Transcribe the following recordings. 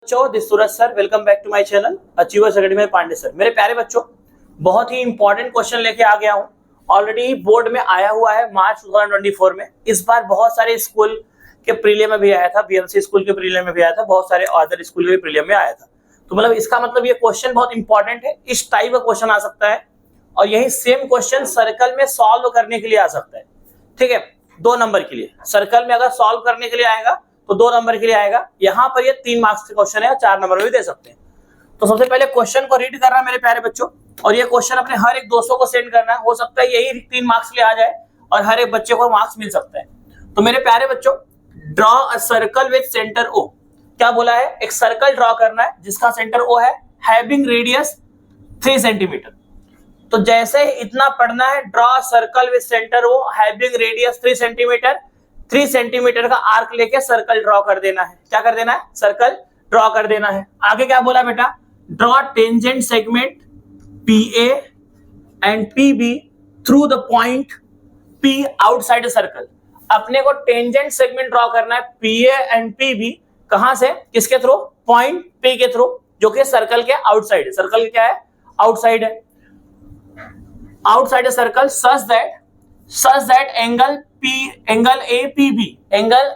बच्चों, this Suraj sir, welcome back to my channel Achievers Academy में Pandey sir. मेरे प्यारे बच्चों, बहुत ही इंपॉर्टेंट क्वेश्चन लेके आ गया हूं। ऑलरेडी बोर्ड में आया हुआ है मार्च 2024 में। इस बार बहुत सारे स्कूल के प्रीलियम में भी आया था, बीएमसी स्कूल के प्रीलियम में भी आया था, बहुत सारे अदर स्कूल के प्रीलियम में आया था। तो मतलब इसका मतलब ये क्वेश्चन बहुत इंपॉर्टेंट है। इस टाइप का क्वेश्चन आ सकता है और यही सेम क्वेश्चन सर्कल में सॉल्व करने के लिए आ सकता है। ठीक है, 2 नंबर के लिए सर्कल में अगर सॉल्व करने के लिए आएगा तो 2 नंबर के लिए आएगा। यहाँ पर ये 3 मार्क्स के क्वेश्चन है और 4 नंबर भी दे सकते हैं। तो सबसे पहले क्वेश्चन को रीड करना मेरे प्यारे बच्चों, और ये क्वेश्चन अपने हर एक दोस्तों को सेंड करना है। हो सकता है यही 3 मार्क्स के लिए आ जाए और हर एक बच्चे को मार्क्स मिल सकता है। तो मेरे प्यारे बच्चों, draw a circle with centre O. क्या बोला है? एक सर्कल ड्रॉ करना है जिसका सेंटर ओ है, हैविंग रेडियस 3 सेंटीमीटर। तो जैसे ही इतना पढ़ना है, draw circle with centre O having radius 3 centimetre. 3 centimetre का आर्क लेके सर्कल ड्रॉ कर देना है। क्या कर देना है? सर्कल ड्रॉ कर देना है। आगे क्या बोला बेटा? Draw tangent segment PA and PB through the point P outside the circle. अपने को टेंजेंट सेगमेंट ड्रॉ करना है PA एंड PB। कहां से? किसके थ्रू? पॉइंट P के थ्रू, जो कि सर्कल के आउटसाइड है। सर्कल क्या है? आउटसाइड है। Outside the circle such that angle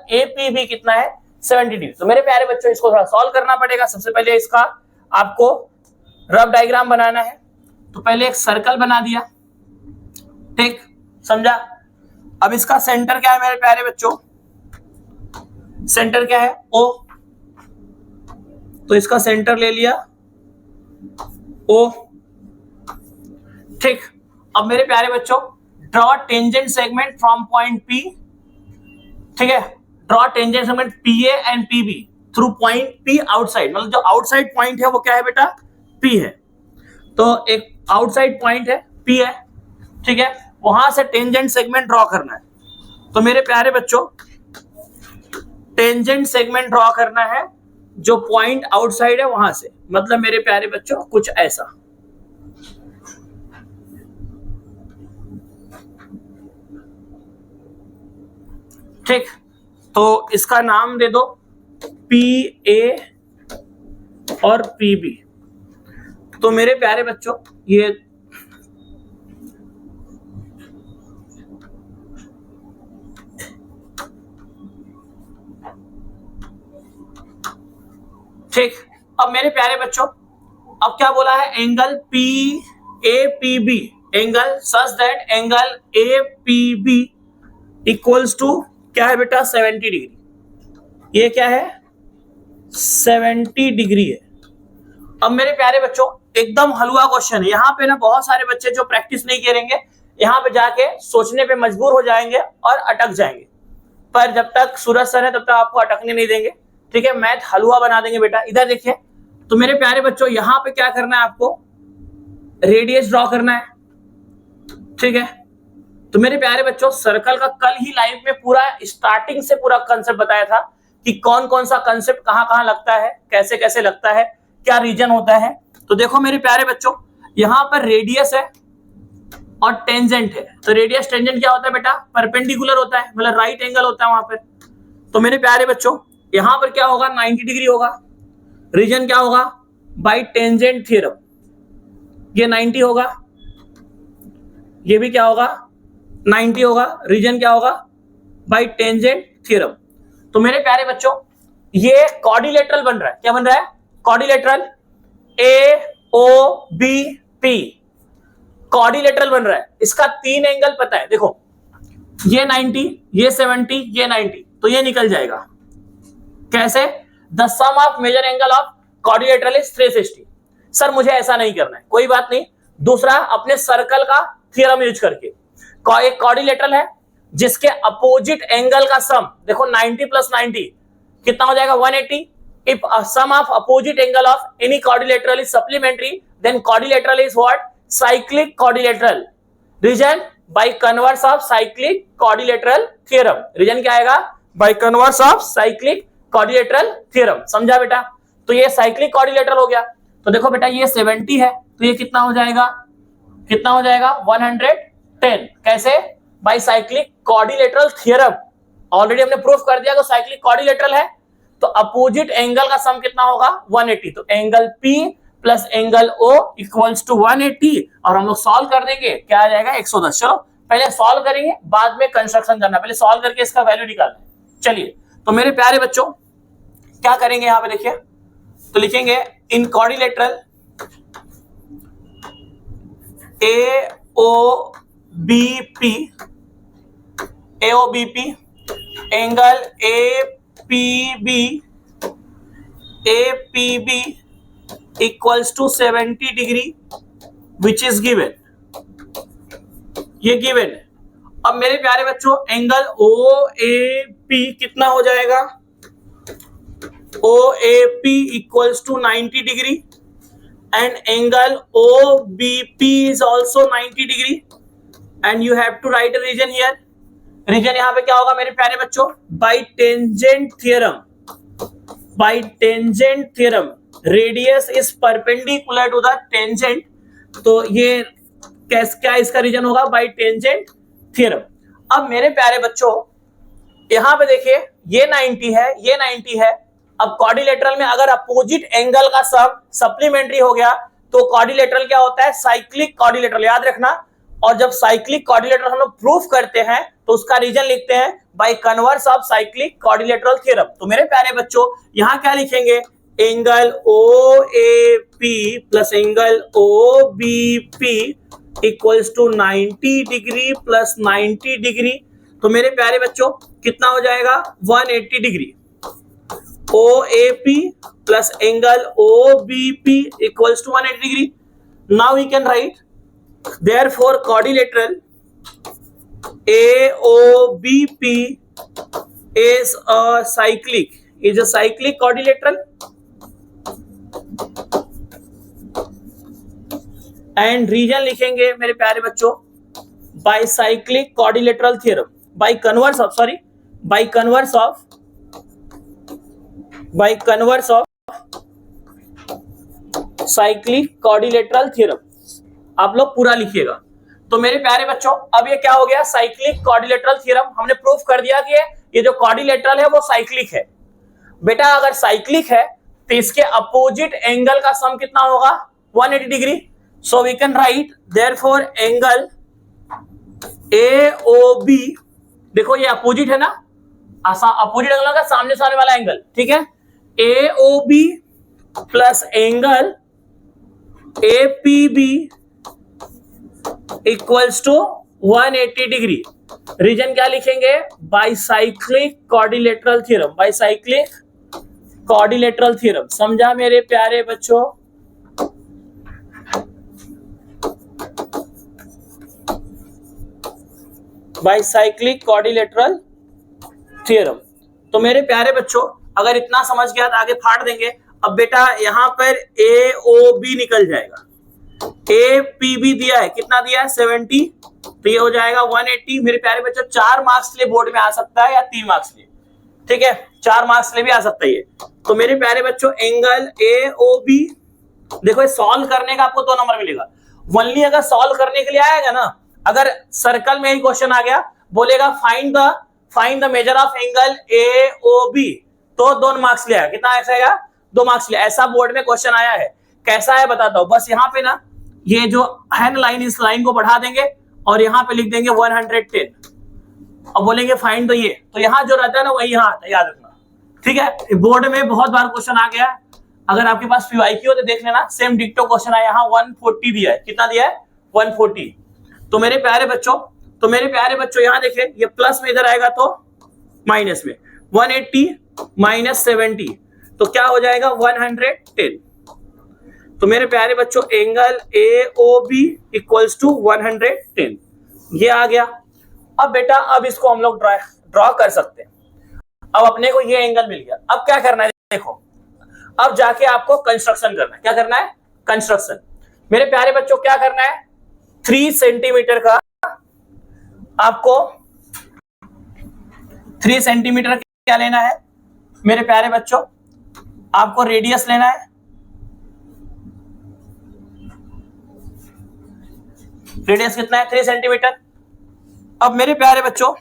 APB कितना है? 70 डिग्री। तो मेरे प्यारे बच्चों, इसको थोड़ा सॉल्व करना पड़ेगा। सबसे पहले इसका आपको रफ डायग्राम बनाना है। तो पहले एक सर्कल बना दिया, ठीक, समझा? अब इसका सेंटर क्या है मेरे प्यारे बच्चों? सेंटर क्या है? O। तो इसका सेंटर ले लिया O, ठीक। अब मेरे प्यारे बच्चों, draw tangent segment from point P, ठीक है। Draw tangent segment PA and PB through point P outside. मतलब जो आउटसाइड पॉइंट है वो क्या है बेटा? P है। तो एक आउटसाइड पॉइंट है P है, ठीक है। वहां से टेंजेंट सेगमेंट ड्रॉ करना है। तो मेरे प्यारे बच्चों, टेंजेंट सेगमेंट ड्रॉ करना है जो पॉइंट आउटसाइड है वहां से। मतलब मेरे प्यारे बच्चों, कुछ ऐसा, ठीक। तो इसका नाम दे दो PA और PB। तो मेरे प्यारे बच्चों, ये ठीक। अब मेरे प्यारे बच्चों, अब क्या बोला है? Angle PAPB, angle such that angle APB equals to क्या है बेटा? 70 डिग्री। ये क्या है? 70 डिग्री है। अब मेरे प्यारे बच्चों, एकदम हलवा क्वेश्चन है। यहाँ पे ना बहुत सारे बच्चे जो प्रैक्टिस नहीं करेंगे, यहाँ पे जाके सोचने पे मजबूर हो जाएंगे और अटक जाएंगे। पर जब तक सूरज सर है तब तक आपको अटकने नहीं देंगे, ठीक है। मैथ हलवा बना देंगे बेटा। इधर देखिए, तो मेरे प्यारे बच्चों, यहाँ पे क्या करना है आपको? रेडियस ड्रॉ करना है, ठीक है। तो मेरे प्यारे बच्चों, सर्कल का कल ही लाइव में पूरा स्टार्टिंग से पूरा कंसेप्ट बताया था कि कौन कौन सा कंसेप्ट कहां कहां लगता है, कैसे कैसे लगता है, क्या रीजन होता है। तो देखो मेरे प्यारे बच्चों, यहां पर रेडियस है और टेंजेंट है। तो रेडियस टेंजेंट क्या होता है बेटा? परपेंडिकुलर होता है, मतलब राइट एंगल होता है वहां पर। तो मेरे प्यारे बच्चों, यहां पर क्या होगा? 90 डिग्री होगा। रीजन क्या होगा? By tangent theorem. ये 90 होगा, ये भी क्या होगा? 90 होगा। रीजन क्या होगा? By tangent theorem. तो मेरे प्यारे बच्चों, ये क्वाड्रिलेटरल बन रहा है। क्या बन रहा है? क्वाड्रिलेटरल। AOBP क्वाड्रिलेटरल बन रहा है। इसका 3 एंगल पता है। देखो, ये 90, ये 70, ये 90, तो ये निकल जाएगा। कैसे? The sum of major angle of quadrilateral is 360। Sir मुझे ऐसा नहीं करना है, कोई बात नहीं। दूसरा, अपने सर्कल का थ्योरम यूज करके, एक क्वाड्रिलेटरल है जिसके अपोजिट एंगल का सम, देखो 90 प्लस 90 कितना हो जाएगा? 180। If sum of opposite angle of any quadrilateral is supplementary, then quadrilateral is what? Cyclic quadrilateral. Reason by converse of cyclic quadrilateral theorem. Reason क्या आएगा? By converse of cyclic quadrilateral theorem. समझा बेटा? तो ये cyclic quadrilateral हो गया। तो देखो बेटा, ये 70 है, तो ये कितना हो जाएगा? कितना हो जाएगा? 110। कैसे? By cyclic quadrilateral theorem. Already हमने प्रूफ कर दिया कि साइक्लिक क्वाड्रिलेटरल है। तो अपोजिट एंगल का सम कितना होगा 180। तो angle P plus angle O equals to 180 और हम लोग सॉल्व कर देंगे, क्या आ जाएगा 110। चलो पहले सॉल्व करेंगे, बाद में कंस्ट्रक्शन करना, पहले सॉल्व करके इसका वैल्यू निकालना है। चलिए तो मेरे प्यारे बच्चों क्या करेंगे, यहां पे देखिए, तो लिखेंगे in quadrilateral AOBP angle APB equals to 70 degree which is given, ये गिवन है। अब मेरे प्यारे बच्चों एंगल OAP कितना हो जाएगा, OAP equals to 90 degree and angle OBP is also 90 degree and you have to write a reason here. Reason यहां पे क्या होगा मेरे प्यारे बच्चों, by tangent theorem radius is perpendicular to the tangent. तो ये क्या इसका रीजन होगा, बाय टेंजेंट थ्योरम। अब मेरे प्यारे बच्चों यहां पे देखिए ये 90 है, ये 90 है। अब क्वाड्रिलेटरल में अगर अपोजिट एंगल का सम सप्लीमेंट्री हो गया तो क्वाड्रिलेटरल क्या होता है, साइक्लिक क्वाड्रिलेटरल, याद रखना। और जब साइक्लिक क्वाड्रिलेटरल हम लोग प्रूफ करते हैं तो उसका रीजन लिखते हैं by converse of cyclic quadrilateral theorem. तो मेरे प्यारे बच्चों यहां क्या लिखेंगे, angle OAP plus angle OBP equals to 90 degree plus 90 degree. तो मेरे प्यारे बच्चों कितना हो जाएगा 180 degree. OAP plus angle OBP equals to 180 degree. Now we can write therefore quadrilateral AOBP is a cyclic quadrilateral and reason लिखेंगे मेरे प्यारे बच्चों by cyclic quadrilateral theorem, by converse of cyclic quadrilateral theorem. आप लोग पूरा लिखिएगा। तो मेरे प्यारे बच्चों अब ये क्या हो गया, साइक्लिक क्वाड्रिलेटरल थ्योरम हमने प्रूफ कर दिया कि ये जो क्वाड्रिलेटरल है वो साइक्लिक है। बेटा अगर साइक्लिक है तो इसके अपोजिट एंगल का सम कितना होगा 180 degree. So we can write therefore angle AOB, देखो ये अपोजिट है ना, अपोजिट एंगल का सामने सामने वाला एंगल, ठीक है। AOB plus angle APB equals to 180 degree. Reason क्या लिखेंगे, बाइसाइक्लिक क्वाड्रिलेटरल थ्योरम। समझा मेरे प्यारे बच्चों। By cyclic quadrilateral theorem. तो मेरे प्यारे बच्चों अगर इतना समझ गया तो आगे फाड़ देंगे। अब बेटा यहां पर AOB निकल जाएगा, APB दिया है, कितना दिया है 70, तो ये हो जाएगा 180। मेरे प्यारे बच्चों 4 मार्क्स लिए बोर्ड में आ सकता है या 3 मार्क्स लिए, ठीक है, 4 मार्क्स लिए भी आ सकता है ये। तो मेरे प्यारे बच्चों एंगल AOB, देखो सॉल्व करने का आपको 2 नंबर मिलेगा। ओनली अगर सॉल्व करने के लिए आएगा ना, अगर सर्कल में ही क्वेश्चन आ गया, बोलेगा find the measure of angle AOB, तो 2 मार्क्स ले आएगा। कितना आएगा 2 मार्क्स ले। ऐसा बोर्ड में क्वेश्चन आया है, कैसा है बताता हूं। बस यहाँ पे ना ये जो है लाइन, इस लाइन को बढ़ा देंगे और यहाँ पे लिख देंगे 110 और बोलेंगे फाइंड तो ये, तो यहाँ जो रहता है ना वही यहाँ आता है, याद रखना, ठीक है। बोर्ड में बहुत बार क्वेश्चन आ गया, अगर आपके पास PYQ हो तो देख लेना, सेम डिक्टो क्वेश्चन है। यहाँ 140 दिया है, कितना दिया है 140। तो मेरे प्यारे बच्चों यहाँ देखिए, ये प्लस में इधर आएगा तो माइनस में, 180 माइनस 70 तो क्या हो जाएगा 110। तो मेरे प्यारे बच्चों एंगल AOB इक्वल्स टू 110, ये आ गया। अब बेटा अब इसको हम लोग ड्रॉ कर सकते हैं। अब अपने को ये एंगल मिल गया। अब क्या करना है, देखो अब जाके आपको कंस्ट्रक्शन करना है। क्या करना है, कंस्ट्रक्शन। मेरे प्यारे बच्चों क्या करना है, 3 सेंटीमीटर का आपको 3 सेंटीमीटर क्या लेना है मेरे प्यारे बच्चों, आपको रेडियस लेना है। रेडियस कितना है 3 सेंटीमीटर। अब मेरे प्यारे बच्चों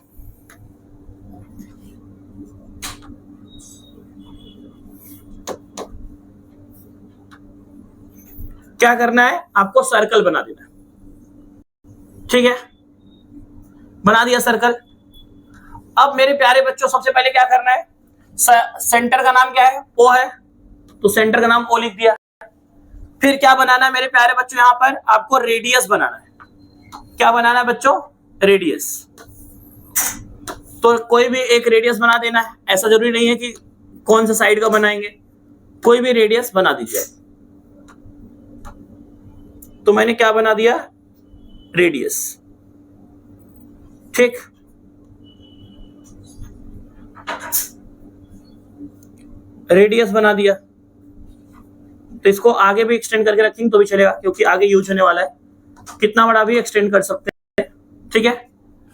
क्या करना है, आपको सर्कल बना देना है। ठीक है, बना दिया सर्कल। अब मेरे प्यारे बच्चों सबसे पहले क्या करना है, सेंटर का नाम क्या है, ओ है, तो सेंटर का नाम ओ लिख दिया। फिर क्या बनाना है मेरे प्यारे बच्चों, यहां पर आपको रेडियस बनाना है। क्या बनाना है बच्चों, रेडियस। तो कोई भी एक रेडियस बना देना है, ऐसा जरूरी नहीं है कि कौन सा साइड का बनाएंगे, कोई भी रेडियस बना दीजिए। तो मैंने क्या बना दिया, रेडियस। ठीक, रेडियस बना दिया। तो इसको आगे भी एक्सटेंड करके रखेंगे तो भी चलेगा, क्योंकि आगे यूज होने वाला है, कितना बड़ा भी एक्सटेंड कर सकते हैं। ठीक है,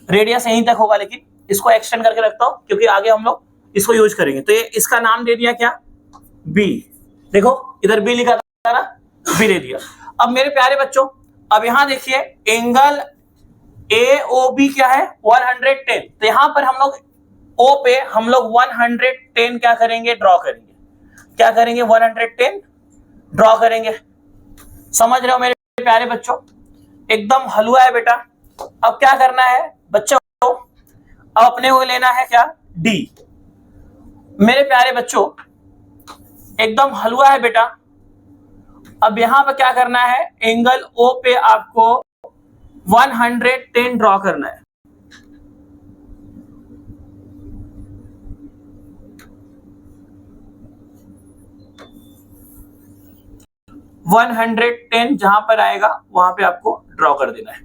रेडियस यहीं तक होगा, लेकिन इसको एक्सटेंड करके रखता हूं क्योंकि आगे हम लोग इसको यूज करेंगे। तो ये इसका नाम दे दिया क्या, बी। देखो इधर बी लिखा था ना, बी दे दिया। अब मेरे प्यारे बच्चों, अब यहां देखिए एंगल AOB क्या है, 110। तो यहां पर हम लोग O पे हम लोग 110 क्या करेंगे, ड्रॉ करेंगे। क्या करेंगे, 110 ड्रॉ करेंगे। समझ रहे हो मेरे प्यारे बच्चों, एकदम हलवा है बेटा। अब क्या करना है बच्चों, अब अपने को लेना है क्या, D। मेरे प्यारे बच्चों एकदम हलवा है बेटा। अब यहां पर क्या करना है, एंगल O पे आपको 110 ड्रॉ करना है। वन 110 जहां पर आएगा वहां पे आपको ड्रॉ कर देना है।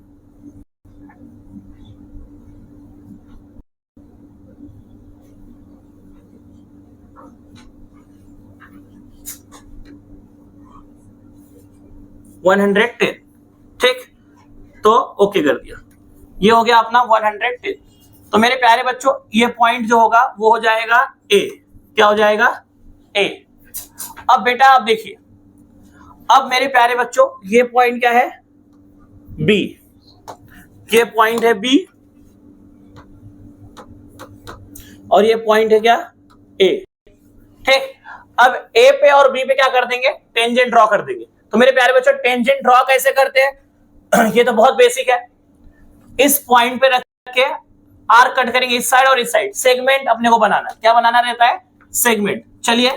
वन 110, ठीक, तो ओके कर दिया। ये हो गया अपना 110। तो मेरे प्यारे बच्चों ये पॉइंट जो होगा वो हो जाएगा ए। क्या हो जाएगा, ए। अब बेटा आप देखिए, अब मेरे प्यारे बच्चों ये पॉइंट क्या है, बी। ये पॉइंट है बी और ये पॉइंट है क्या, ए। ठीक, अब ए पे और बी पे क्या कर देंगे, टेंजेंट ड्रॉ कर देंगे। तो मेरे प्यारे बच्चों टेंजेंट ड्रॉ कैसे करते हैं ये तो बहुत बेसिक है। इस पॉइंट पे रख के आर्क कट करेंगे इस साइड और इस साइड, सेगमेंट अपने को बनाना। क्या बनाना रहता है, सेगमेंट। चलिए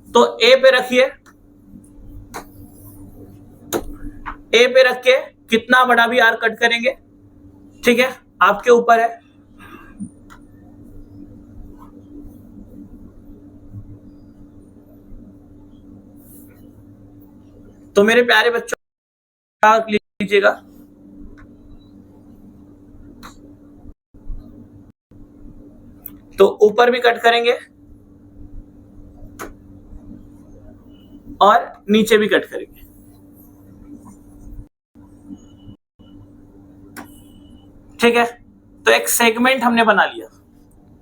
तो ए पे रखिए, ए पे रख के कितना बड़ा भी आर्क कट करेंगे, ठीक है, आपके ऊपर है। तो मेरे प्यारे बच्चों आर्क लीजिएगा, तो ऊपर भी कट करेंगे और नीचे भी कट करेंगे। ठीक है, तो एक सेगमेंट हमने बना लिया।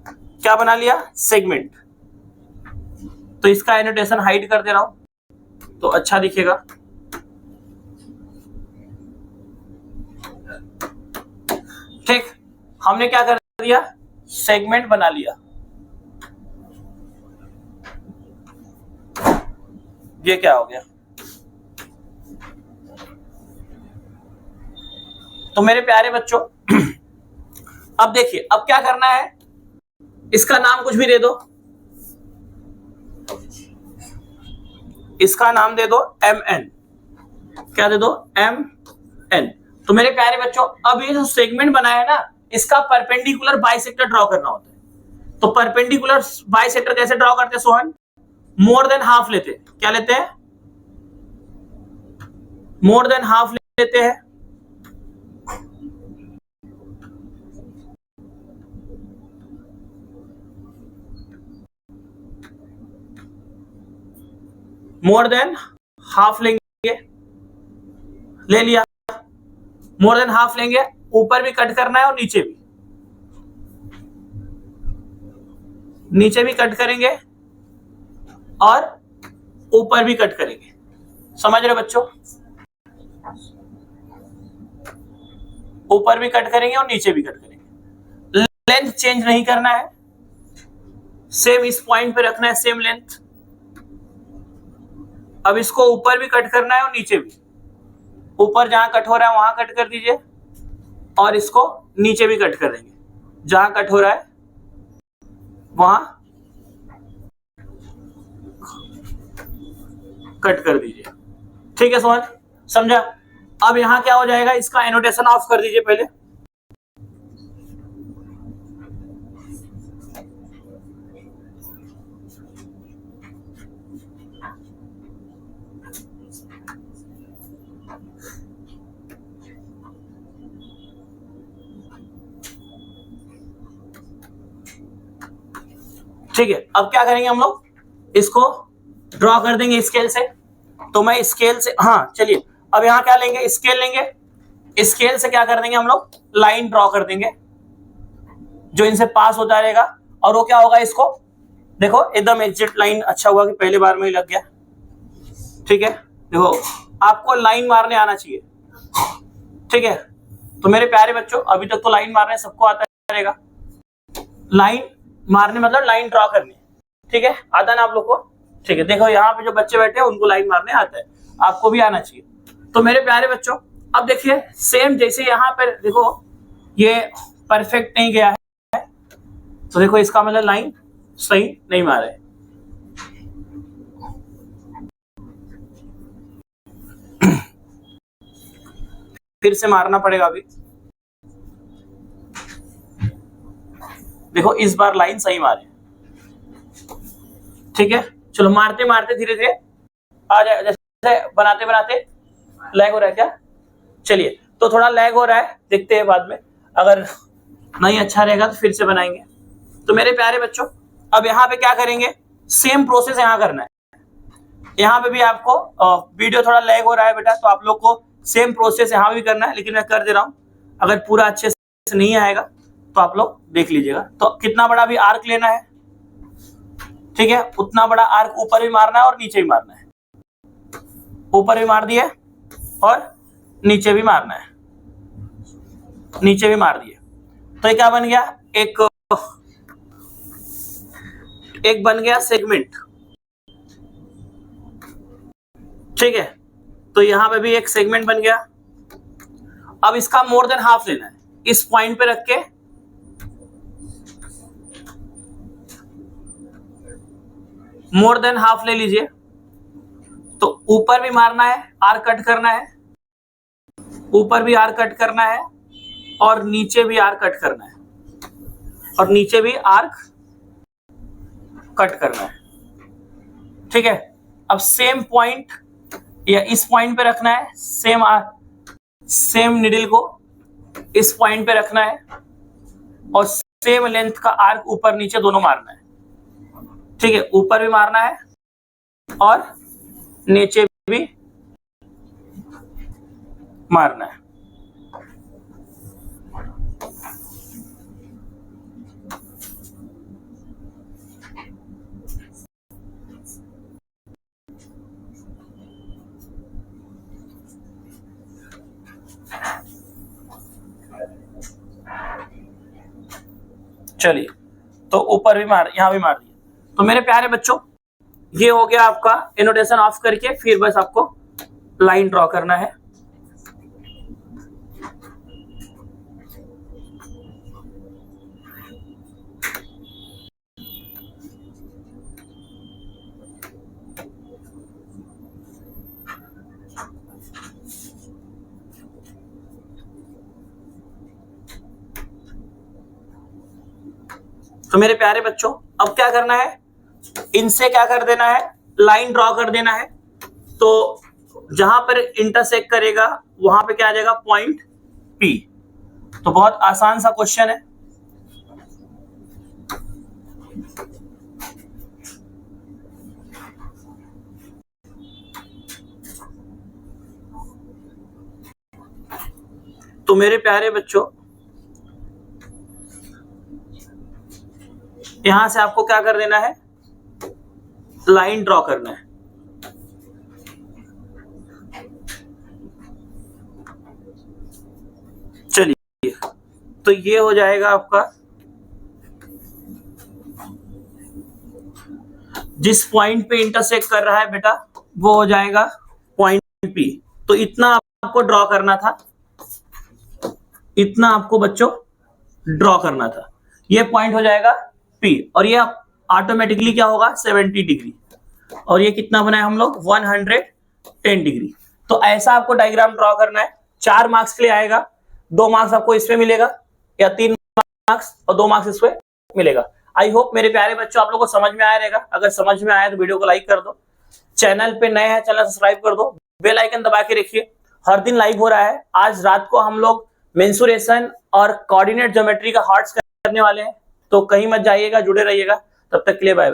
क्या बना लिया, सेगमेंट। तो इसका एनोटेशन हाइड कर दे रहा हूं तो अच्छा दिखेगा। ठीक, हमने क्या कर दिया, सेगमेंट बना लिया। ये क्या हो गया, तो मेरे प्यारे बच्चों अब देखिए, अब क्या करना है, इसका नाम कुछ भी दे दो, इसका नाम दे दो MN। क्या दे दो, MN। तो मेरे प्यारे बच्चों अब ये जो सेगमेंट बनाया है ना, इसका परपेंडिकुलर बाइसेक्टर ड्रॉ करना होता है। तो परपेंडिकुलर बाइसेक्टर कैसे ड्रॉ करते हैं सोहन, मोर देन हाफ लेते हैं। क्या लेते हैं, मोर देन हाफ लेते हैं। मोर देन हाफ लेंगे, ले लिया, मोर देन हाफ लेंगे, ऊपर भी कट करना है और नीचे भी कट करेंगे और ऊपर भी कट करेंगे। समझ रहे बच्चों, ऊपर भी कट करेंगे और नीचे भी कट करेंगे। लेंथ चेंज नहीं करना है, सेम इस पॉइंट पे रखना है, सेम लेंथ। अब इसको ऊपर भी कट करना है और नीचे भी। ऊपर जहां कट हो रहा है वहां कट कर दीजिए और इसको नीचे भी कट कर देंगे, जहां कट हो रहा है वहां कट कर दीजिए। ठीक है समझा? अब यहां क्या हो जाएगा, इसका एनोटेशन ऑफ कर दीजिए पहले। ठीक है, अब क्या करेंगे हम लोग, इसको ड्रॉ कर देंगे स्केल से। तो मैं स्केल से, हाँ चलिए, अब यहां क्या लेंगे, स्केल लेंगे। स्केल से क्या कर देंगे हम लोग, लाइन ड्रॉ कर देंगे जो इनसे पास होता रहेगा। और वो क्या होगा, इसको देखो एकदम एग्जैक्ट लाइन। अच्छा हुआ कि पहले बार में ही लग गया। ठीक है, देखो आपको लाइन मारने आना चाहिए। ठीक है, तो मेरे प्यारे बच्चों, अभी तक तो लाइन मारने सबको आता रहेगा। लाइन मारने मतलब लाइन ड्रॉ करनी। ठीक है, आता ना आप लोग को? ठीक है, देखो यहाँ पे जो बच्चे बैठे हैं उनको लाइन मारने आता है, आपको भी आना चाहिए। तो मेरे प्यारे बच्चों, अब देखिए सेम जैसे यहाँ पे देखो ये परफेक्ट नहीं गया है, तो देखो इसका मतलब लाइन सही नहीं मारे। फिर से मारना पड़ेगा अभी। देखो इस बार लाइन सही मारे। ठीक है, चलो मारते मारते धीरे धीरे आ जाए। जैसे बनाते बनाते लैग हो रहा है क्या? चलिए, तो थोड़ा लैग हो रहा है, देखते हैं बाद में, अगर नहीं अच्छा रहेगा तो फिर से बनाएंगे। तो मेरे प्यारे बच्चों, अब यहाँ पे क्या करेंगे, सेम प्रोसेस यहाँ करना है। यहाँ पे भी आपको वीडियो थोड़ा लैग हो रहा है बेटा, तो आप लोग को सेम प्रोसेस यहाँ भी करना है, लेकिन मैं कर दे रहा हूँ। अगर पूरा अच्छे से नहीं आएगा तो आप लोग देख लीजिएगा। तो कितना बड़ा भी आर्क लेना है, ठीक है, उतना बड़ा आर्क ऊपर भी मारना है और नीचे भी मारना है। ऊपर भी मार दिया और नीचे भी मारना है, नीचे भी मार दिए। तो ये क्या बन गया, एक बन गया सेगमेंट। ठीक है, तो यहां पे भी एक सेगमेंट बन गया। अब इसका मोर देन हाफ लेना है, इस पॉइंट पे रख के मोर देन हाफ ले लीजिए। तो ऊपर भी मारना है, आर्क कट करना है, ऊपर भी आर्क कट करना है और नीचे भी आर्क कट करना है, और नीचे भी आर्क कट करना है। ठीक है, अब सेम पॉइंट या इस पॉइंट पे रखना है, सेम निडल को इस पॉइंट पे रखना है और सेम लेंथ का आर्क ऊपर नीचे दोनों मारना है। ठीक है, ऊपर भी मारना है और नीचे भी मारना है। चलिए, तो ऊपर भी मार, यहां भी मार दिया। तो मेरे प्यारे बच्चों, ये हो गया आपका एनोटेशन ऑफ करके, फिर बस आपको लाइन ड्रॉ करना है। तो मेरे प्यारे बच्चों, अब क्या करना है, इनसे क्या कर देना है, लाइन ड्रॉ कर देना है। तो जहां पर इंटरसेक्ट करेगा वहां पे क्या आ जाएगा, पॉइंट पी। तो बहुत आसान सा क्वेश्चन है। तो मेरे प्यारे बच्चों, यहां से आपको क्या कर देना है, लाइन ड्रॉ करना है। चलिए, तो ये हो जाएगा आपका, जिस पॉइंट पे इंटरसेक्ट कर रहा है बेटा वो हो जाएगा पॉइंट पी। तो इतना आपको ड्रॉ करना था, इतना आपको बच्चों ड्रॉ करना था। ये पॉइंट हो जाएगा P और ये ऑटोमेटिकली क्या होगा 70 डिग्री, और ये कितना बनाए हम लोग 110 डिग्री। तो ऐसा आपको डायग्राम ड्रॉ करना है। 4 मार्क्स के लिए आएगा, 2 मार्क्स आपको इसमें मिलेगा या 3 मार्क्स और 2 मार्क्स इसमें मिलेगा। आई होप मेरे प्यारे बच्चों आप लोगों को समझ में आया रहेगा। अगर समझ में आया तो वीडियो को लाइक कर दो, चैनल पे नए हैं चैनल सब्सक्राइब कर दो, बेल आइकन दबा के रखिए। हर दिन लाइव हो रहा है। आज रात को हम लोग मेंसुरेशन और कोऑर्डिनेट ज्योमेट्री का हार्ट्स करने वाले हैं, तो कहीं मत जाइएगा, जुड़े रहिएगा। तब तक के लिए बाय।